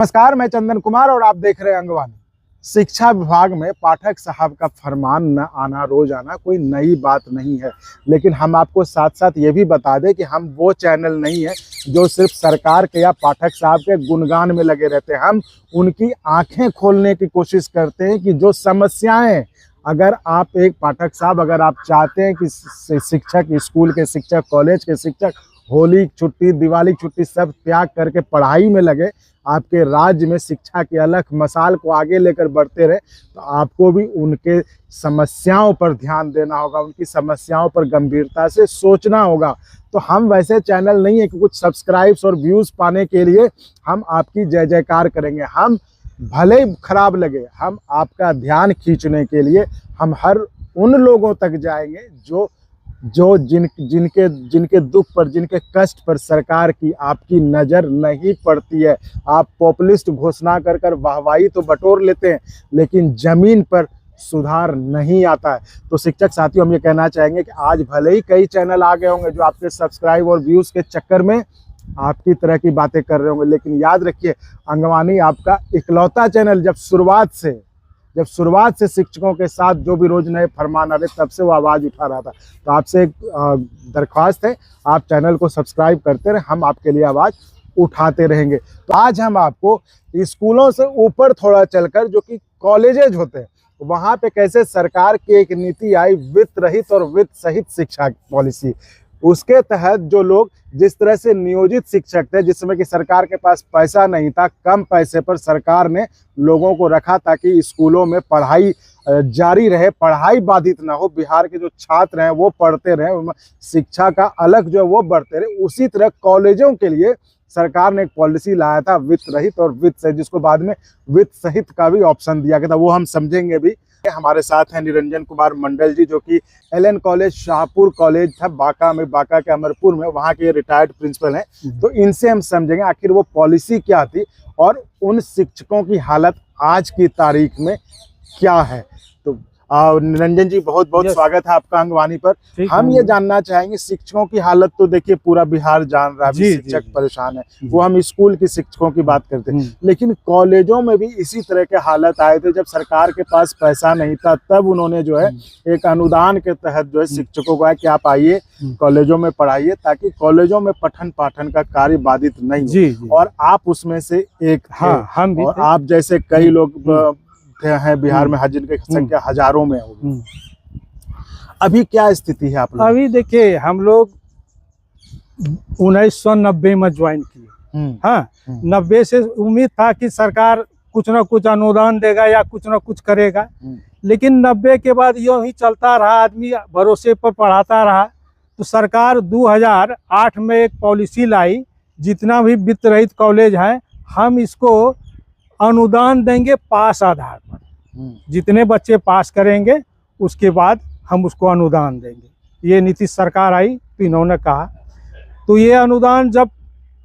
नमस्कार, मैं चंदन कुमार और आप देख रहे हैं अंगवानी। शिक्षा विभाग में पाठक साहब का फरमान न आना रोजाना कोई नई बात नहीं है, लेकिन हम आपको साथ साथ ये भी बता दें कि हम वो चैनल नहीं है जो सिर्फ सरकार के या पाठक साहब के गुणगान में लगे रहते हैं। हम उनकी आंखें खोलने की कोशिश करते हैं कि जो समस्याएं, अगर आप एक पाठक साहब, अगर आप चाहते हैं कि शिक्षक, स्कूल के शिक्षक, कॉलेज के शिक्षक होली छुट्टी, दिवाली छुट्टी सब त्याग करके पढ़ाई में लगे, आपके राज्य में शिक्षा की अलख मशाल को आगे लेकर बढ़ते रहे, तो आपको भी उनके समस्याओं पर ध्यान देना होगा, उनकी समस्याओं पर गंभीरता से सोचना होगा। तो हम वैसे चैनल नहीं है कि कुछ सब्सक्राइब्स और व्यूज़ पाने के लिए हम आपकी जय जयकार करेंगे। हम भले ही खराब लगे, हम आपका ध्यान खींचने के लिए हम हर उन लोगों तक जाएंगे जिनके दुख पर, जिनके कष्ट पर सरकार की, आपकी नज़र नहीं पड़ती है। आप पॉपुलिस्ट घोषणा कर वाहवाही तो बटोर लेते हैं, लेकिन ज़मीन पर सुधार नहीं आता है। तो शिक्षक साथियों, हम ये कहना चाहेंगे कि आज भले ही कई चैनल आ गए होंगे जो आपके सब्सक्राइब और व्यूज़ के चक्कर में आपकी तरह की बातें कर रहे होंगे, लेकिन याद रखिए, अंगवानी आपका इकलौता चैनल जब शुरुआत से शिक्षकों के साथ जो भी रोज नए फरमान आ रहे, तब से वो आवाज़ उठा रहा था। तो आपसे एक दरख्वास्त है, आप चैनल को सब्सक्राइब करते रहे, हम आपके लिए आवाज़ उठाते रहेंगे। तो आज हम आपको स्कूलों से ऊपर थोड़ा चलकर, जो कि कॉलेजेज होते हैं, वहाँ पे कैसे सरकार की एक नीति आई, वित्त रहित और वित्त सहित शिक्षा पॉलिसी। उसके तहत जो लोग जिस तरह से नियोजित शिक्षक थे, जिसमें कि सरकार के पास पैसा नहीं था, कम पैसे पर सरकार ने लोगों को रखा ताकि स्कूलों में पढ़ाई जारी रहे, पढ़ाई बाधित ना हो, बिहार के जो छात्र हैं वो पढ़ते रहें, शिक्षा का अलग जो है वो बढ़ते रहे। उसी तरह कॉलेजों के लिए सरकार ने एक पॉलिसी लाया था, वित्त रहित और वित्त सहित, जिसको बाद में वित्त सहित का भी ऑप्शन दिया गया था, वो हम समझेंगे भी। हमारे साथ हैं निरंजन कुमार मंडल जी, जो कि एलएन कॉलेज, शाहपुर कॉलेज था बांका में, बांका के अमरपुर में, वहाँ के रिटायर्ड प्रिंसिपल हैं। तो इनसे हम समझेंगे आखिर वो पॉलिसी क्या थी और उन शिक्षकों की हालत आज की तारीख में क्या है। तो निरंजन जी, बहुत बहुत स्वागत है आपका अंगवानी पर। हम ये जानना चाहेंगे, शिक्षकों की हालत तो देखिए पूरा बिहार जान रहा है, शिक्षक परेशान है, वो हम स्कूल के शिक्षकों की बात करते हैं, लेकिन कॉलेजों में भी इसी तरह के हालत आए थे। जब सरकार के पास पैसा नहीं था, तब उन्होंने जो है एक अनुदान के तहत जो है शिक्षकों को कि आप आइए कॉलेजों में पढ़ाइए, ताकि कॉलेजों में पठन पाठन का कार्य बाधित नहीं हो। और आप उसमें से एक थे, और आप जैसे कई लोग हैं बिहार में, जिनकी संख्या हजारों में होगी। अभी क्या स्थिति है आप लोग? अभी देखिए, हम लोग 1990 में ज्वाइन किए। हाँ, 90 से उम्मीद था कि सरकार कुछ ना कुछ अनुदान देगा या कुछ ना कुछ करेगा, लेकिन 90 के बाद यूं ही चलता रहा, आदमी भरोसे पर पढ़ाता रहा। तो सरकार 2008 में एक पॉलिसी लाई, जितना भी वित्त रहित कॉलेज है हम इसको अनुदान देंगे पास आधार पर, जितने बच्चे पास करेंगे उसके बाद हम उसको अनुदान देंगे। ये नीतीश सरकार आई तो इन्होंने कहा, तो ये अनुदान जब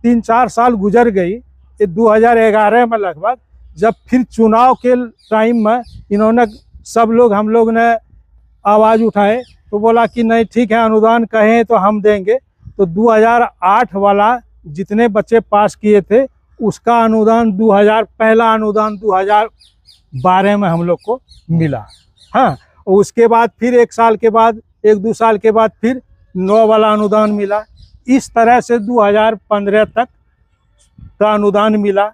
3-4 साल गुजर गई, ये 2011 में लगभग, जब फिर चुनाव के टाइम में इन्होंने सब लोग, हम लोग ने आवाज़ उठाए तो बोला कि नहीं ठीक है, अनुदान कहें तो हम देंगे। तो 2008 वाला जितने बच्चे पास किए थे उसका अनुदान पहला अनुदान 2012 में हम लोग को मिला। हाँ, उसके बाद फिर 1 साल के बाद, 1-2 साल के बाद फिर 9 वाला अनुदान मिला। इस तरह से 2015 तक का अनुदान मिला।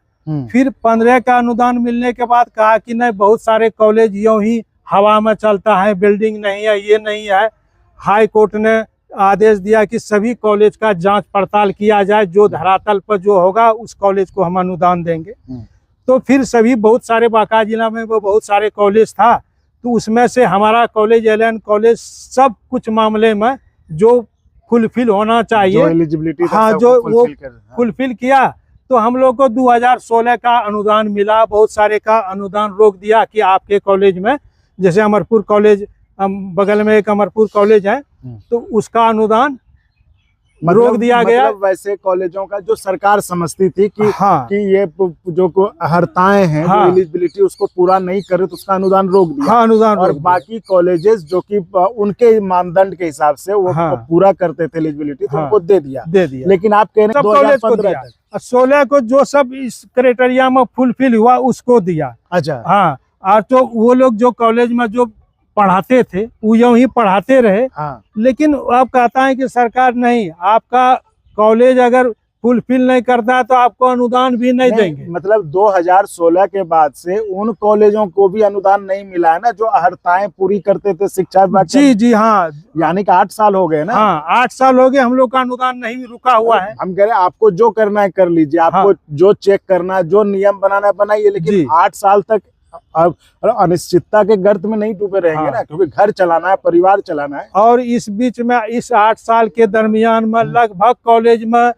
फिर 15 का अनुदान मिलने के बाद कहा कि नहीं, बहुत सारे कॉलेज यूं ही हवा में चलता है, बिल्डिंग नहीं है, ये नहीं है। हाई कोर्ट ने आदेश दिया कि सभी कॉलेज का जांच पड़ताल किया जाए, जो धरातल पर जो होगा उस कॉलेज को हम अनुदान देंगे। तो फिर सभी, बहुत सारे बांका जिला में वो बहुत सारे कॉलेज था, तो उसमें से हमारा कॉलेज, एलएन कॉलेज, सब कुछ मामले में जो फुलफिल होना चाहिए, जो एलिजिबिलिटी, हाँ, जो वो फुलफिल किया। तो हम लोग को 2016 का अनुदान मिला। बहुत सारे का अनुदान रोक दिया कि आपके कॉलेज में, जैसे अमरपुर कॉलेज, बगल में एक अमरपुर कॉलेज है, तो उसका अनुदान रोक दिया गया। वैसे कॉलेजों का जो सरकार समझती थी कि हाँ, कि ये जो हड़ताएं हैं, हाँ, जो एलिजिबिलिटी उसको पूरा नहीं करे तो उसका अनुदान रोक दिया। हाँ, अनुदान और रोक दिया। बाकी कॉलेजेस जो कि उनके मानदंड के हिसाब से वो हाँ, पूरा करते थे एलिजिबिलिटी, तो हाँ, उनको दे दिया। लेकिन आप कह रहे हैं सब कॉलेज को 2015 दिया, तक। 16 को जो सब इस क्राइटेरिया में फुलफिल हुआ उसको दिया। अच्छा, हाँ, और तो वो लोग जो कॉलेज में जो पढ़ाते थे वो यूं ही पढ़ाते रहे। हाँ, लेकिन अब कहता है कि सरकार नहीं, आपका कॉलेज अगर फुलफिल नहीं करता है तो आपको अनुदान भी नहीं देंगे। मतलब 2016 के बाद से उन कॉलेजों को भी अनुदान नहीं मिला है ना, जो हड़ताएं पूरी करते थे शिक्षा विभाग। जी जी, हाँ, यानी कि 8 साल हो गए ना। हाँ, 8 साल हो गए, हम लोग का अनुदान नहीं रुका हुआ है। हम कह रहे हैं आपको जो करना है कर लीजिए, आपको हाँ, जो चेक करना है, जो नियम बनाना है बनाइए, लेकिन 8 साल तक अब अनिश्चितता के गर्त में नहीं डूबे रहेंगे। हाँ, ना, क्योंकि घर चलाना है, परिवार चलाना है। और इस बीच में इस 8 साल के दरमियान में लगभग कॉलेज में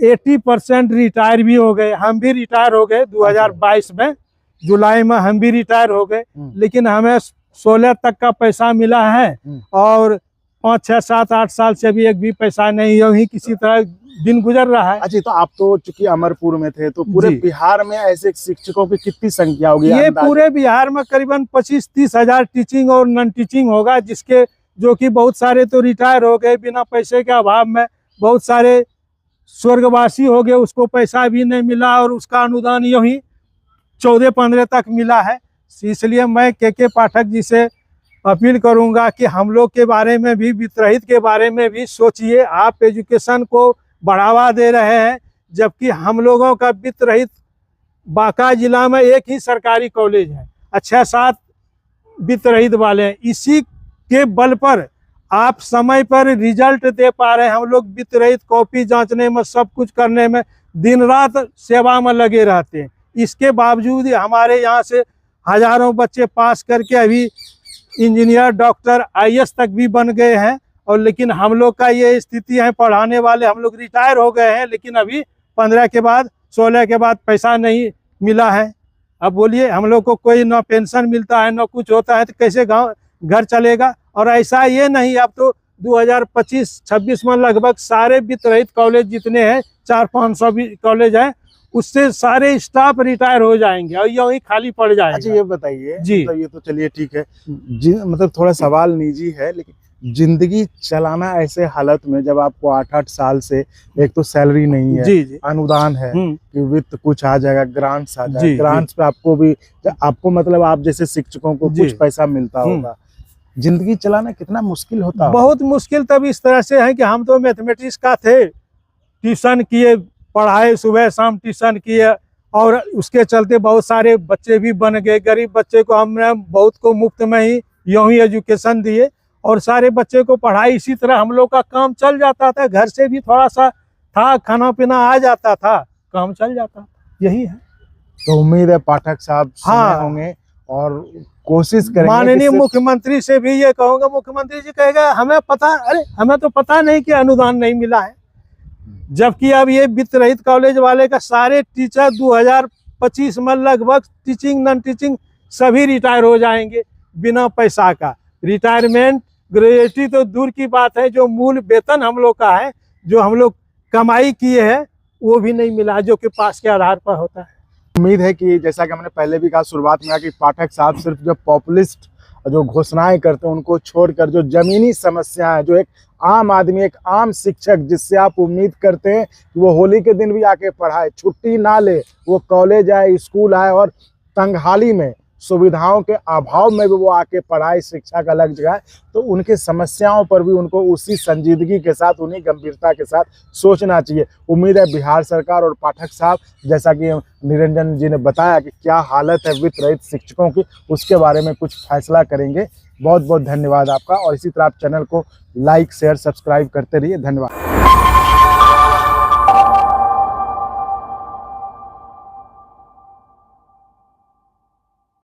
80% रिटायर भी हो गए। हम भी रिटायर हो गए 2022 में, जुलाई में हम भी रिटायर हो गए। लेकिन हमें 16 तक का पैसा मिला है और 5, 6, 7, 8 साल से भी एक भी पैसा नहीं, यूं ही किसी तरह दिन गुजर रहा है। अच्छा, तो आप तो चूंकि अमरपुर में थे, तो पूरे बिहार में ऐसे शिक्षकों की कितनी संख्या होगी? ये पूरे बिहार में करीबन 25-30 हजार टीचिंग और नॉन टीचिंग होगा, जिसके जो कि बहुत सारे तो रिटायर हो गए बिना पैसे के अभाव में, बहुत सारे स्वर्गवासी हो गए, उसको पैसा भी नहीं मिला और उसका अनुदान यूं ही 14-15 तक मिला है। इसलिए मैं के पाठक जी से अपील करूंगा कि हम लोग के बारे में भी, वित्तरहित के बारे में भी सोचिए। आप एजुकेशन को बढ़ावा दे रहे हैं, जबकि हम लोगों का वित्तरहित बांका जिला में एक ही सरकारी कॉलेज है, 6-7 वित्तरहित वाले हैं। इसी के बल पर आप समय पर रिजल्ट दे पा रहे हैं। हम लोग वित्तरहित कॉपी जांचने में, सब कुछ करने में दिन रात सेवा में लगे रहते हैं। इसके बावजूद हमारे यहाँ से हजारों बच्चे पास करके अभी इंजीनियर, डॉक्टर, IAS तक भी बन गए हैं। और लेकिन हम लोग का ये स्थिति है, पढ़ाने वाले हम लोग रिटायर हो गए हैं, लेकिन अभी 15 के बाद, 16 के बाद पैसा नहीं मिला है। अब बोलिए, हम लोग को कोई ना पेंशन मिलता है, ना कुछ होता है, तो कैसे घर चलेगा? और ऐसा ये नहीं, अब तो 2025-26 में लगभग सारे वित्तरहित कॉलेज जितने हैं, 400-500 भी कॉलेज हैं, उससे सारे स्टाफ रिटायर हो जाएंगे और यूं ही खाली पड़ जाएगा। अच्छा, ये बताइए जी, तो ये तो चलिए ठीक है, मतलब थोड़ा सवाल निजी है, लेकिन जिंदगी चलाना ऐसे हालत में, जब आपको 8-8 साल से एक तो सैलरी नहीं है, जी, जी, अनुदान है कि वित्त कुछ आ जाएगा, ग्रांट्स आ जाए, ग्रांट्स पे आपको मतलब आप जैसे शिक्षकों को कुछ पैसा मिलता होगा, जिंदगी चलाना कितना मुश्किल होता है? बहुत मुश्किल। तब इस तरह से है कि हम तो मैथमेटिक्स का थे, ट्यूशन किए, पढ़ाए, सुबह शाम ट्यूशन किए, और उसके चलते बहुत सारे बच्चे भी बन गए। गरीब बच्चे को हमने बहुत को मुफ्त में ही यूं ही एजुकेशन दिए और सारे बच्चे को पढ़ाई। इसी तरह हम लोग का काम चल जाता था, घर से भी थोड़ा सा था, खाना पीना आ जाता था, काम चल जाता था। यही है। तो उम्मीद है पाठक साहब सुने होंगे और कोशिश करेंगे। माननीय मुख्यमंत्री से भी ये कहूँगा, मुख्यमंत्री जी कहेगा हमें पता, अरे हमें तो पता नहीं कि अनुदान नहीं मिला है, जबकि अब ये वित्तरहित कॉलेज वाले का सारे टीचर 2025 में लगभग टीचिंग, नॉन टीचिंग सभी रिटायर हो जाएंगे बिना पैसा का। रिटायरमेंट, ग्रेजुएटी तो दूर की बात है, जो मूल वेतन हम लोग का है, जो हम लोग कमाई किए हैं, वो भी नहीं मिला, जो कि पास के आधार पर होता है। उम्मीद है कि जैसा कि हमने पहले भी कहा शुरुआत में, कि पाठक साहब सिर्फ जो पॉपुलिस्ट जो घोषणाएं करते हैं उनको छोड़कर जो जमीनी समस्या है, जो एक आम आदमी, एक आम शिक्षक जिससे आप उम्मीद करते हैं कि वो होली के दिन भी आके पढ़ाए, छुट्टी ना ले, वो कॉलेज आए, स्कूल आए और तंगहाली में, सुविधाओं के अभाव में भी वो आके पढ़ाई, शिक्षा का लग जाए, तो उनके समस्याओं पर भी उनको उसी संजीदगी के साथ, उन्हीं गंभीरता के साथ सोचना चाहिए। उम्मीद है बिहार सरकार और पाठक साहब, जैसा कि निरंजन जी ने बताया कि क्या हालत है वित्त रहित शिक्षकों की, उसके बारे में कुछ फैसला करेंगे। बहुत बहुत धन्यवाद आपका, और इसी तरह आप चैनल को लाइक, शेयर, सब्सक्राइब करते रहिए। धन्यवाद।